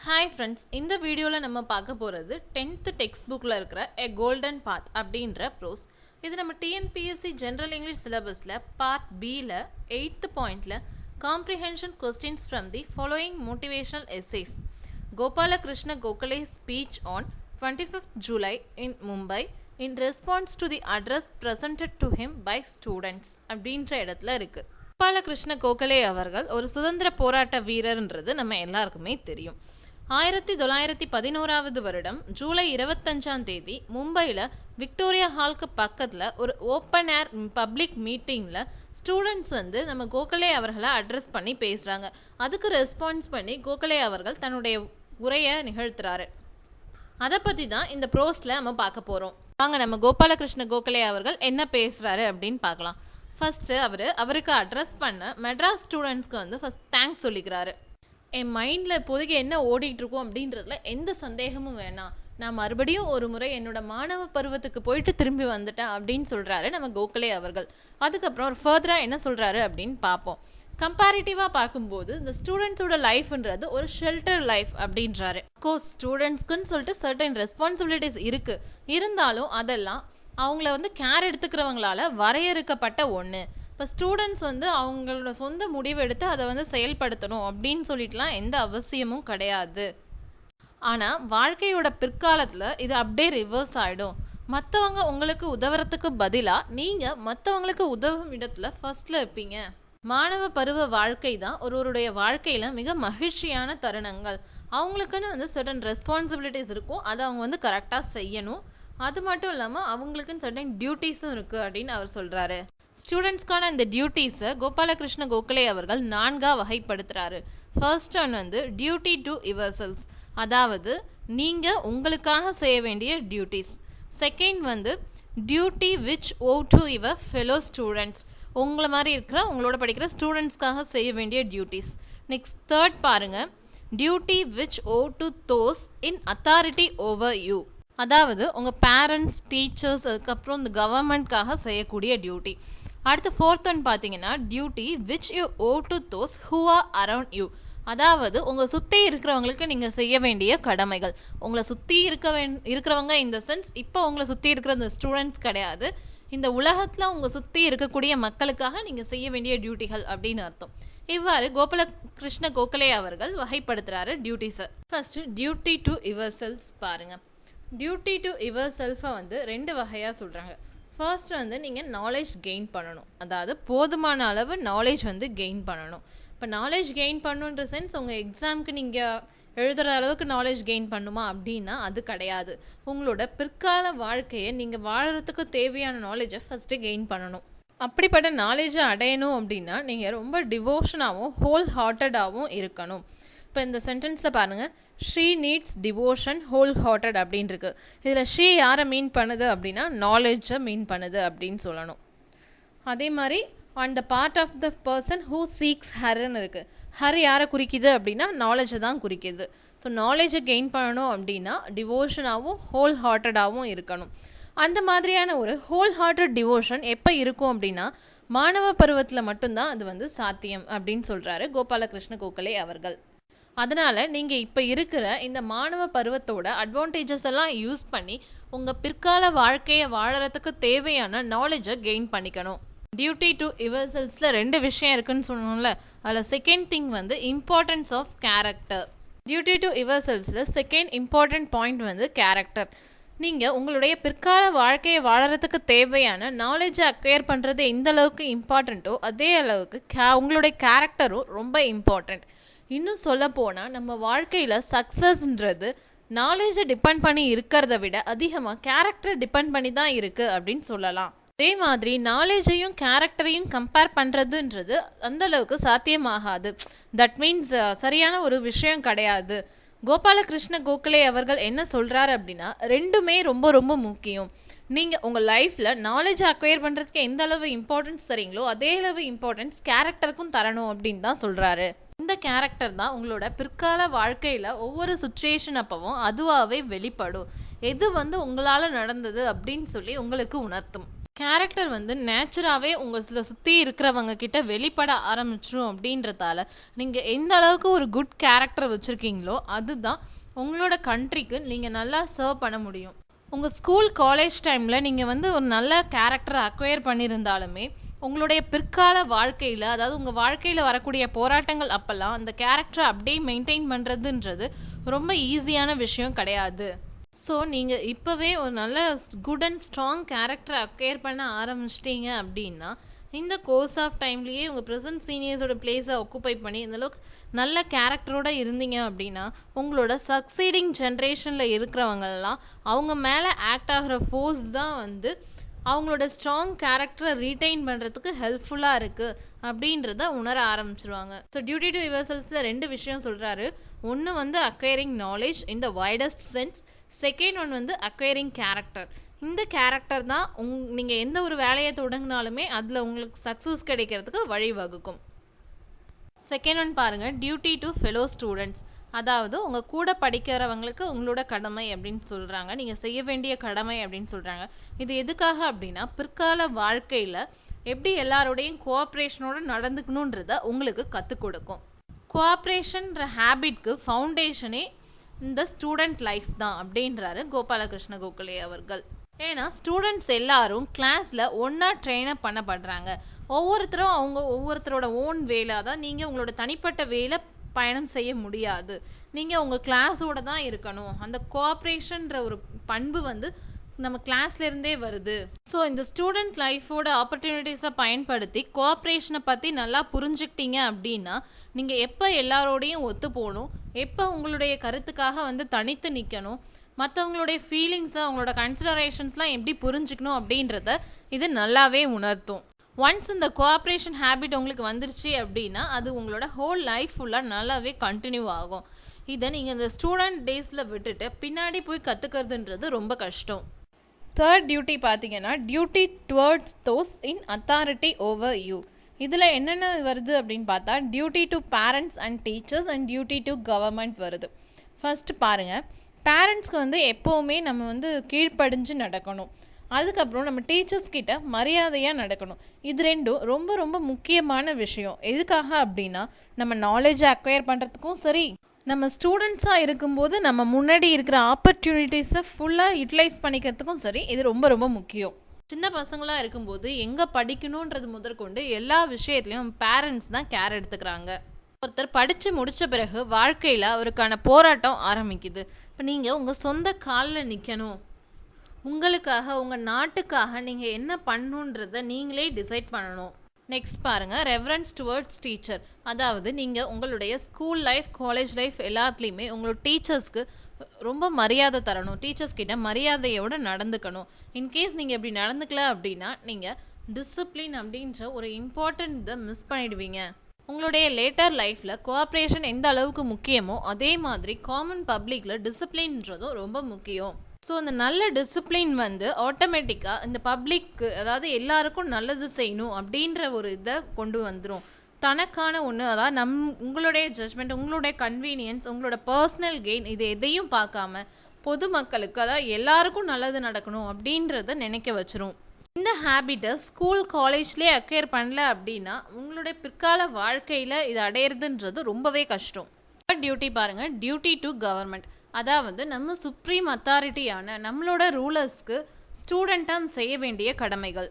Hi friends, இந்த வீடியோல நம்ம பார்க்க போறது 10th டெக்ஸ்ட் புக்ல இருக்கிற A Golden Path அப்படிங்கற ப்ரோஸ். இது நம்ம TNPSC General English syllabusல part Bல 8th pointல comprehension questions from the following motivational essays. Gopala Krishna Gokhale's speech on 25th July in Mumbai in response to the address presented to him by students அப்படிங்கற இடத்துல இருக்கு. கோபால கிருஷ்ண கோகலே அவர்கள் ஒரு சுதந்திர போராட்ட வீரர்ன்றது நம்ம எல்லாருக்குமே தெரியும். 1911 வருடம் ஜூலை 25ஆம் தேதி மும்பையில் விக்டோரியா ஹாலுக்கு பக்கத்தில் ஒரு ஓப்பன் ஏர் பப்ளிக் மீட்டிங்கில் ஸ்டூடெண்ட்ஸ் நம்ம கோகலே அவர்களை அட்ரஸ் பண்ணி பேசுகிறாங்க. அதுக்கு ரெஸ்பான்ஸ் பண்ணி கோகலே அவர்கள் தன்னுடைய உரையை நிகழ்த்துறாரு. அதை பற்றி தான் இந்த ப்ரோஸில் நம்ம பார்க்க போகிறோம். வாங்க நம்ம கோபாலகிருஷ்ண கோகலே அவர்கள் என்ன பேசுகிறாரு அப்படின்னு பார்க்கலாம். ஃபஸ்ட்டு அவருக்கு அட்ரஸ் பண்ண மெட்ராஸ் ஸ்டூடெண்ட்ஸ்க்கு ஃபஸ்ட் தேங்க்ஸ் சொல்லிக்கிறாரு. என் மைண்டில் இப்போதைக்கு என்ன ஓடிட்டுருக்கோம் அப்படின்றதுல எந்த சந்தேகமும் வேணாம். நான் மறுபடியும் ஒரு முறை என்னோட மாணவ பருவத்துக்கு போயிட்டு திரும்பி வந்துட்டேன் அப்படின்னு சொல்கிறாரு நம்ம கோகலே அவர்கள். அதுக்கப்புறம் ஒரு ஃபர்தராக என்ன சொல்கிறாரு அப்படின்னு பார்ப்போம். கம்பேரிட்டிவாக பார்க்கும்போது இந்த ஸ்டூடெண்ட்ஸோட லைஃப்ன்றது ஒரு ஷெல்டர் லைஃப் அப்படின்றாரு. கோர்ஸ் ஸ்டூடெண்ட்ஸ்க்குன்னு சொல்லிட்டு சர்டன் ரெஸ்பான்சிபிலிட்டிஸ் இருக்குது, இருந்தாலும் அதெல்லாம் அவங்கள கேர் எடுத்துக்கிறவங்களால வரையறுக்கப்பட்ட ஒன்று. இப்போ ஸ்டூடெண்ட்ஸ் அவங்களோட சொந்த முடிவு எடுத்து அதை செயல்படுத்தணும் அப்படின்னு சொல்லிட்டுலாம் எந்த அவசியமும் கிடையாது. ஆனால் வாழ்க்கையோட பிற்காலத்தில் இது அப்படியே ரிவர்ஸ் ஆகிடும். மற்றவங்க உங்களுக்கு உதவுறதுக்கு பதிலாக நீங்கள் மற்றவங்களுக்கு உதவும் இடத்துல ஃபர்ஸ்டில் இருப்பீங்க. மாணவ பருவ வாழ்க்கை தான் ஒருவருடைய வாழ்க்கையில் மிக மகிழ்ச்சியான தருணங்கள். அவங்களுக்குன்னு சர்டன் ரெஸ்பான்சிபிலிட்டிஸ் இருக்கும், அதை அவங்க கரெக்டாக செய்யணும். அது மட்டும் இல்லாமல் அவங்களுக்குன்னு சர்டன் டியூட்டிஸும் இருக்குது அப்படின்னு அவர் சொல்கிறாரு. ஸ்டூடெண்ட்ஸ்க்கான இந்த டியூட்டிஸை கோபாலகிருஷ்ண கோகலே அவர்கள் 4ஆக வகைப்படுத்துகிறாரு. First one duty to yourselves, அதாவது நீங்கள் உங்களுக்காக செய்ய வேண்டிய duties. Second duty which owe to your fellow students, உங்களை மாதிரி இருக்கிற உங்களோட படிக்கிற ஸ்டூடெண்ட்ஸ்க்காக செய்ய வேண்டிய டியூட்டிஸ். நெக்ஸ்ட் தேர்ட் பாருங்கள், duty which owe to those in authority over you, அதாவது உங்கள் பேரண்ட்ஸ், டீச்சர்ஸ், அதுக்கப்புறம் இந்த கவர்மெண்ட்காக செய்யக்கூடிய டியூட்டி. அடுத்து ஃபோர்த் ஒன் பார்த்தீங்கன்னா duty which you owe to those who are around you, அதாவது உங்களை சுற்றி இருக்கிறவங்களுக்கு நீங்கள் செய்ய வேண்டிய கடமைகள். உங்களை சுற்றி இருக்கிறவங்க இந்த சென்ஸ் இப்போ உங்களை சுற்றி இருக்கிற இந்த ஸ்டூடெண்ட்ஸ் கிடையாது, இந்த உலகத்தில் உங்கள் சுற்றி இருக்கக்கூடிய மக்களுக்காக நீங்கள் செய்ய வேண்டிய டியூட்டிகள் அப்படின்னு அர்த்தம். இவ்வாறு கோபாலகிருஷ்ண கோகலே அவர்கள் வகைப்படுத்துகிறாரு டியூட்டிஸை. First duty to your selves பாருங்கள். டியூட்டி டு யுவர் செல்ஃபை 2 வகையாக சொல்கிறாங்க. ஃபர்ஸ்ட் நீங்கள் நாலேஜ் கெயின் பண்ணணும், அதாவது போதுமான அளவு நாலேஜ் கெயின் பண்ணணும். இப்போ நாலேஜ் கெயின் பண்ணுன்ற சென்ஸ் உங்கள் எக்ஸாமுக்கு நீங்கள் எழுதுகிற அளவுக்கு நாலேஜ் கெயின் பண்ணுமா அப்படின்னா அது கிடையாது. உங்களோட பிற்கால வாழ்க்கையை நீங்கள் வாழறதுக்கு தேவையான நாலேஜை ஃபஸ்ட்டு கெயின் பண்ணணும். அப்படிப்பட்ட நாலேஜை அடையணும் அப்படின்னா நீங்கள் ரொம்ப டிவோஷனாகவும் ஹோல் ஹார்ட்டடாகவும் இருக்கணும். இப்போ இந்த சென்டென்ஸில் பாருங்கள், she needs devotion whole hearted அப்படின்னு இருக்கு. இதில் ஷீ யாரை மீன் பண்ணுது அப்படின்னா நாலேஜை மீன் பண்ணுது அப்படின்னு சொல்லணும். அதே மாதிரி on the part of the person who seeks ஹர்ன்னு இருக்குது. ஹர் யாரை குறிக்குது அப்படின்னா நாலேஜை தான் குறிக்குது. ஸோ நாலேஜை கெயின் பண்ணணும் அப்படின்னா டிவோஷனாகவும் ஹோல் ஹார்ட்டடாகவும் இருக்கணும். அந்த மாதிரியான ஒரு ஹோல் ஹார்ட்டட் டிவோஷன் எப்போ இருக்கும் அப்படின்னா மாணவ பருவத்தில் மட்டும்தான் அது சாத்தியம் அப்படின்னு சொல்கிறாரு கோபாலகிருஷ்ண கோகலே அவர்கள். அதனால் நீங்கள் இப்போ இருக்கிற இந்த மாணவ பருவத்தோட அட்வான்டேஜஸ் எல்லாம் யூஸ் பண்ணி உங்கள் பிற்கால வாழ்க்கையை வாழறதுக்கு தேவையான நாலேஜை கெயின் பண்ணிக்கணும். டியூட்டி டு யுவர் செல்ஸில் 2 விஷயம் இருக்குதுன்னு சொன்னோம்ல, அதில் second thing importance of character. Duty to your செல்ஸில் செகண்ட் இம்பார்ட்டன்ட் பாயிண்ட் கேரக்டர். நீங்கள் உங்களுடைய பிற்கால வாழ்க்கையை வாழறதுக்கு தேவையான நாலேஜை அக்வயர் பண்ணுறது எந்த அளவுக்கு இம்பார்ட்டண்ட்டோ அதே அளவுக்கு உங்களுடைய கேரக்டரும் ரொம்ப இம்பார்ட்டண்ட். இன்னும் சொல்ல போனால் நம்ம வாழ்க்கையில் சக்ஸஸ்ன்றது நாலேஜை டிபெண்ட் பண்ணி இருக்கிறத விட அதிகமாக கேரக்டரை டிபெண்ட் பண்ணி தான் இருக்குது அப்படின்னு சொல்லலாம். அதே மாதிரி நாலேஜையும் கேரக்டரையும் கம்பேர் பண்ணுறதுன்றது அந்தளவுக்கு சாத்தியமாகாது. தட் மீன்ஸ் சரியான ஒரு விஷயம் கிடையாது. கோபாலகிருஷ்ண கோகலே அவர்கள் என்ன சொல்கிறாரு அப்படின்னா 2மே ரொம்ப ரொம்ப முக்கியம். நீங்கள் உங்கள் லைஃப்பில் நாலேஜை அக்வயர் பண்ணுறதுக்கு எந்த அளவு இம்பார்ட்டன்ஸ் தரீங்களோ அதே அளவு இம்பார்ட்டன்ஸ் கேரக்டருக்கும் தரணும் அப்படின்னு தான் சொல்கிறாரு. இந்த கேரக்டர் தான் உங்களோட பிற்கால வாழ்க்கையில் ஒவ்வொரு சுச்சுவேஷன் அப்பவும் அதுவாகவே வெளிப்படும். எது உங்களால் நடந்தது அப்படின்னு சொல்லி உங்களுக்கு உணர்த்தும். கேரக்டர் வந்து நேச்சராகவே உங்களை சுற்றி இருக்கிறவங்க கிட்ட வெளிப்பட ஆரம்பிச்சிரும். அப்படின்றதால நீங்கள் எந்த அளவுக்கு ஒரு குட் கேரக்டர் வச்சுருக்கீங்களோ அதுதான் உங்களோட கண்ட்ரிக்கு நீங்கள் நல்லா சர்வ் பண்ண முடியும். உங்கள் ஸ்கூல் காலேஜ் டைமில் நீங்கள் வந்து ஒரு நல்ல கேரக்டரை அக்வயர் பண்ணியிருந்தாலுமே உங்களுடைய பிற்கால வாழ்க்கையில், அதாவது உங்கள் வாழ்க்கையில் வரக்கூடிய போராட்டங்கள் அப்போல்லாம் அந்த கேரக்டரை அப்படியே மெயின்டைன் பண்ணுறதுன்றது ரொம்ப ஈஸியான விஷயம் கிடையாது. ஸோ நீங்கள் இப்போவே ஒரு நல்ல குட் அண்ட் ஸ்ட்ராங் கேரக்டரை அக்வயர் பண்ண ஆரம்பிச்சிட்டிங்க அப்படின்னா இந்த கோர்ஸ் ஆஃப் டைம்லேயே உங்கள் ப்ரெசன்ட் சீனியர்ஸோட பிளேஸை ஆக்குப்பை பண்ணி இந்தளவுக்கு நல்ல கேரக்டரோடு இருந்தீங்க அப்படின்னா உங்களோட சக்சீடிங் ஜென்ரேஷனில் இருக்கிறவங்கெல்லாம் அவங்க மேலே ஆக்ட் ஆகிற ஃபோர்ஸ் தான் வந்து அவங்களோட ஸ்ட்ராங் கேரக்டரை ரீட்டைன் பண்ணுறதுக்கு ஹெல்ப்ஃபுல்லாக இருக்குது அப்படின்றத உணர ஆரம்பிச்சிருவாங்க. ஸோ டியூட்டி டு யுவர்செல்ஃப்ஸில் 2 விஷயம் சொல்கிறாரு. ஒன்று வந்து acquiring knowledge in the widest sense, second one வந்து அக்வயரிங் கேரக்டர். இந்த கேரக்டர் தான் நீங்கள் எந்த ஒரு வேலையை தொடங்கினாலுமே அதில் உங்களுக்கு சக்ஸஸ் கிடைக்கிறதுக்கு வழிவகுக்கும். செகண்ட் ஒன் பாருங்கள், டியூட்டி டு ஃபெலோ ஸ்டூடெண்ட்ஸ். அதாவது உங்கள் கூட படிக்கிறவங்களுக்கு உங்களோட கடமை அப்படின்னு சொல்கிறாங்க, நீங்கள் செய்ய வேண்டிய கடமை அப்படின்னு சொல்கிறாங்க. இது எதுக்காக அப்படின்னா பிற்கால வாழ்க்கையில் எப்படி எல்லாரோடையும் கோஆப்ரேஷனோடு நடந்துக்கணுன்றத உங்களுக்கு கற்றுக் கொடுக்கும். கோஆப்ரேஷன்ற ஹேபிட்க்கு ஃபவுண்டேஷனே இந்த ஸ்டூடெண்ட் லைஃப் தான் அப்படின்றாரு கோபாலகிருஷ்ண கோகலே அவர்கள். ஏன்னா ஸ்டூடெண்ட்ஸ் எல்லாரும் கிளாஸில் ஒன்றா ட்ரெயினப் பண்ணப்படுறாங்க. ஒவ்வொருத்தரும் ஒவ்வொருத்தரோட ஓன் வேலை தான். நீங்கள் உங்களோட தனிப்பட்ட வேலை பயணம் செய்ய முடியாது. நீங்கள் உங்கள் கிளாஸோடு தான் இருக்கணும். அந்த கோஆப்ரேஷன்ற ஒரு பண்பு வந்து நம்ம கிளாஸ்லேருந்தே வருது. ஸோ இந்த ஸ்டூடெண்ட் லைஃபோட ஆப்பர்ச்சுனிட்டிஸை பயன்படுத்தி கோஆப்ரேஷனை பற்றி நல்லா புரிஞ்சுக்கிட்டீங்க அப்படின்னா நீங்கள் எப்போ எல்லாரோடையும் ஒத்து போகணும், எப்போ உங்களுடைய கருத்துக்காக வந்து தனித்து நிற்கணும், மற்றவங்களுடைய ஃபீலிங்ஸை அவங்களோட கன்சிடரேஷன்ஸ்லாம் எப்படி புரிஞ்சுக்கணும் அப்படின்றத இது நல்லாவே உணர்த்தும். ஒன்ஸ் இந்த கோஆப்ரேஷன் ஹேபிட் உங்களுக்கு வந்துருச்சு அப்படின்னா அது உங்களோட ஹோல் லைஃப் ஃபுல்லாக நல்லாவே கண்டினியூ ஆகும். இதை நீங்கள் இந்த ஸ்டூடெண்ட் டேஸில் விட்டுட்டு பின்னாடி போய் கற்றுக்கிறதுன்றது ரொம்ப கஷ்டம். தேர்ட் டியூட்டி பார்த்தீங்கன்னா duty towards those in authority over you. இதில் என்னென்ன வருது அப்படின்னு பார்த்தா duty to parents and teachers and duty to government வருது. ஃபஸ்ட்டு பாருங்கள், பேரண்ட்ஸ்க்கு வந்து எப்போவுமே நம்ம வந்து கீழ்ப்படிஞ்சு நடக்கணும். அதுக்கப்புறம் நம்ம டீச்சர்ஸ் கிட்ட மரியாதையாக நடக்கணும். இது ரெண்டும் ரொம்ப ரொம்ப முக்கியமான விஷயம். எதுக்காக அப்படின்னா நம்ம நாலேஜை அக்வயர் பண்ணுறதுக்கும் சரி, நம்ம ஸ்டூடெண்ட்ஸாக இருக்கும்போது நம்ம முன்னாடி இருக்கிற ஆப்பர்ச்சுனிட்டிஸை ஃபுல்லாக யூட்டிலைஸ் பண்ணிக்கிறதுக்கும் சரி, இது ரொம்ப ரொம்ப முக்கியம். சின்ன பசங்களாக இருக்கும்போது எங்கே படிக்கணுன்றது முதற்கொண்டு எல்லா விஷயத்துலையும் பேரண்ட்ஸ் தான் கேர் எடுத்துக்கிறாங்க. ஒருத்தர் படித்து முடித்த பிறகு வாழ்க்கையில் அவருக்கான போராட்டம் ஆரம்பிக்குது. இப்போ நீங்கள் உங்கள் சொந்த காலில் நிற்கணும், உங்களுக்காக உங்கள் நாட்டுக்காக நீங்கள் என்ன பண்ணணுன்றதை நீங்களே டிசைட் பண்ணணும். நெக்ஸ்ட் பாருங்கள், ரெஃபரன்ஸ் டுவர்ட்ஸ் டீச்சர். அதாவது நீங்கள் உங்களுடைய ஸ்கூல் லைஃப், காலேஜ் லைஃப் எல்லாத்துலேயுமே உங்களோட டீச்சர்ஸ்க்கு ரொம்ப மரியாதை தரணும். டீச்சர்ஸ் கிட்ட மரியாதையோடு நடந்துக்கணும். இன்கேஸ் நீங்கள் இப்படி நடந்துக்கல அப்படின்னா நீங்கள் டிசிப்ளின் அப்படின்ற ஒரு இம்பார்ட்டன்ட் இதை மிஸ் பண்ணிடுவீங்க. உங்களுடைய லேட்டர் லைஃப்பில் கோஆப்ரேஷன் எந்த அளவுக்கு முக்கியமோ அதே மாதிரி காமன் பப்ளிக்கில் டிசிப்ளின்றதும் ரொம்ப முக்கியம். ஸோ அந்த நல்ல டிசிப்ளின் வந்து ஆட்டோமேட்டிக்காக இந்த பப்ளிக்கு, அதாவது எல்லாருக்கும் நல்லது செய்யணும் அப்படின்ற ஒரு இதை கொண்டு வந்துடும். தனக்கான ஒன்று, அதாவது உங்களுடைய ஜட்ஜ்மெண்ட், உங்களுடைய கன்வீனியன்ஸ், உங்களோட பர்சனல் கெயின் இது எதையும் பார்க்காம பொதுமக்களுக்கு, அதாவது எல்லாருக்கும் நல்லது நடக்கணும் அப்படின்றத நினைக்க வச்சிரும். இந்த ஹேபிட்டை ஸ்கூல் காலேஜ்லேயே அக்வயர் பண்ணல அப்படின்னா உங்களுடைய பிற்கால வாழ்க்கையில் இது அடையிறதுன்றது ரொம்பவே கஷ்டம். டியூட்டி பாருங்கள், டியூட்டி டு கவர்மெண்ட். அதாவது நம்ம சுப்ரீம் அத்தாரிட்டியான நம்மளோட ரூலர்ஸ்க்கு ஸ்டூடெண்ட்டாக செய்ய வேண்டிய கடமைகள்.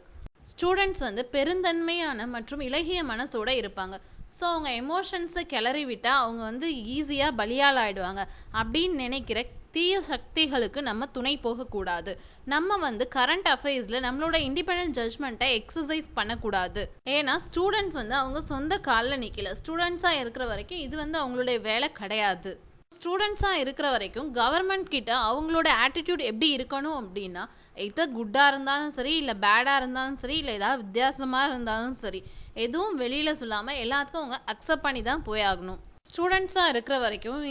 ஸ்டூடெண்ட்ஸ் வந்து பெருந்தன்மையான மற்றும் இலகிய மனசோடு இருப்பாங்க. ஸோ அவங்க எமோஷன்ஸை கிளறி விட்டால் அவங்க வந்து ஈஸியாக பலியால் ஆகிடுவாங்க. அப்படின்னு நினைக்கிற தீய சக்திகளுக்கு நம்ம துணை போகக்கூடாது. நம்ம வந்து கரண்ட் அஃபேர்ஸில் நம்மளோட இண்டிபெண்டன்ட் ஜட்ஜ்மெண்ட்டை எக்ஸசைஸ் பண்ணக்கூடாது. ஏன்னா ஸ்டூடெண்ட்ஸ் வந்து அவங்க சொந்த காலில் நிற்கல. ஸ்டூடெண்ட்ஸாக இருக்கிற வரைக்கும் இது வந்து அவங்களுடைய வேலை கிடையாது. ஸ்டூடெண்ட்ஸாக இருக்கிற வரைக்கும் கவர்மெண்ட் கிட்ட அவங்களோட ஆட்டிடியூட் எப்படி இருக்கணும் அப்படின்னா, எது குட்டாக இருந்தாலும் சரி, இல்லை பேடாக இருந்தாலும் சரி, இல்லை ஏதாவது வித்தியாசமாக இருந்தாலும் சரி, எதுவும் வெளியில் சொல்லாமல் எல்லாத்துக்கும் அவங்க அக்செப்ட் பண்ணி தான் போயாகணும். ஸ்டூடெண்ட்ஸாக இருக்கிற வரைக்கும்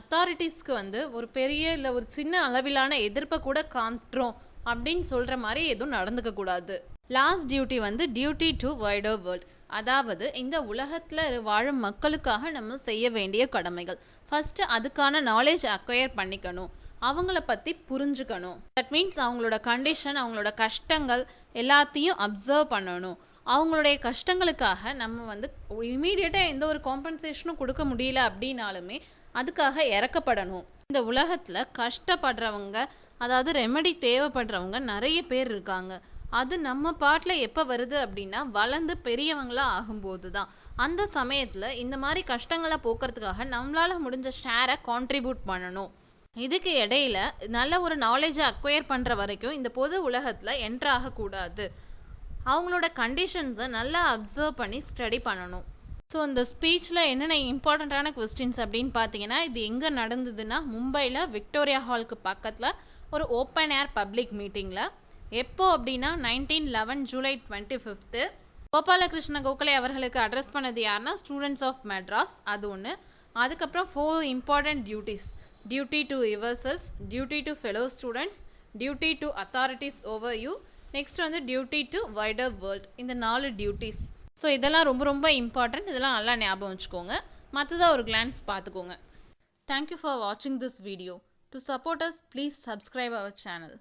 அத்தாரிட்டிஸ்க்கு வந்து ஒரு பெரிய இல்லை ஒரு சின்ன அளவிலான எதிர்ப்பை கூட காட்டுறோம் அப்படின்னு சொல்கிற மாதிரி எதுவும் நடந்துக்கக்கூடாது. லாஸ்ட் டியூட்டி வந்து டியூட்டி டு வைடர் வேர்ல்ட். அதாவது இந்த உலகத்தில் வாழும் மக்களுக்காக நம்ம செய்ய வேண்டிய கடமைகள். ஃபஸ்ட்டு அதுக்கான நாலேஜ் அக்வயர் பண்ணிக்கணும். அவங்கள பற்றி புரிஞ்சுக்கணும். தட் மீன்ஸ் அவங்களோட கண்டிஷன், அவங்களோட கஷ்டங்கள் எல்லாத்தையும் அப்சர்வ் பண்ணணும். அவங்களுடைய கஷ்டங்களுக்காக நம்ம வந்து இமீடியட்டாக எந்த ஒரு காம்பன்சேஷனும் கொடுக்க முடியல அப்படின்னாலுமே அதுக்காக இறக்கப்படணும். இந்த உலகத்தில் கஷ்டப்படுறவங்க, அதாவது ரெமெடி தேவைப்படுறவங்க நிறைய பேர் இருக்காங்க. அது நம்ம பாட்டில் எப்போ வருது அப்படின்னா வளர்ந்து பெரியவங்களாக ஆகும்போது தான். அந்த சமயத்தில் இந்த மாதிரி கஷ்டங்களை போக்குறதுக்காக நம்மளால் முடிஞ்ச ஷேரை கான்ட்ரிபியூட் பண்ணணும். இதுக்கு இடையில நல்ல ஒரு நாலேஜை அக்வயர் பண்ணுற வரைக்கும் இந்த பொது உலகத்தில் என்ட்ரு ஆகக்கூடாது. அவங்களோட கண்டிஷன்ஸை நல்லா அப்சர்வ் பண்ணி ஸ்டடி பண்ணணும். ஸோ இந்த ஸ்பீச்சில் என்னென்ன இம்பார்ட்டண்ட்டான கொஸ்டின்ஸ் அப்படின்னு பார்த்தீங்கன்னா, இது எங்கே நடந்ததுன்னா மும்பையில் விக்டோரியா ஹாலுக்கு பக்கத்தில் ஒரு ஓப்பன் ஏர் பப்ளிக் மீட்டிங்கில். எப்போ அப்படின்னா 1911 ஜூலை 25 கோபாலகிருஷ்ண கோகலே அவர்களுக்கு அட்ரஸ் பண்ணது யாருன்னா ஸ்டூடெண்ட்ஸ் ஆஃப் மெட்ராஸ், அது ஒன்று. அதுக்கப்புறம் 4 important duties: duty to your cells, duty to fellow students, duty to authorities over you, next வந்து டியூட்டி டு வைடர் வேர்ல்ட். இந்த 4 டியூட்டிஸ். ஸோ இதெல்லாம் ரொம்ப ரொம்ப இம்பார்ட்டண்ட். இதெல்லாம் நல்லா ஞாபகம் வச்சுக்கோங்க. மற்றதாக ஒரு கிளான்ஸ் பார்த்துக்கோங்க. தேங்க்யூ ஃபார் வாட்சிங் this video. To support us please subscribe our channel.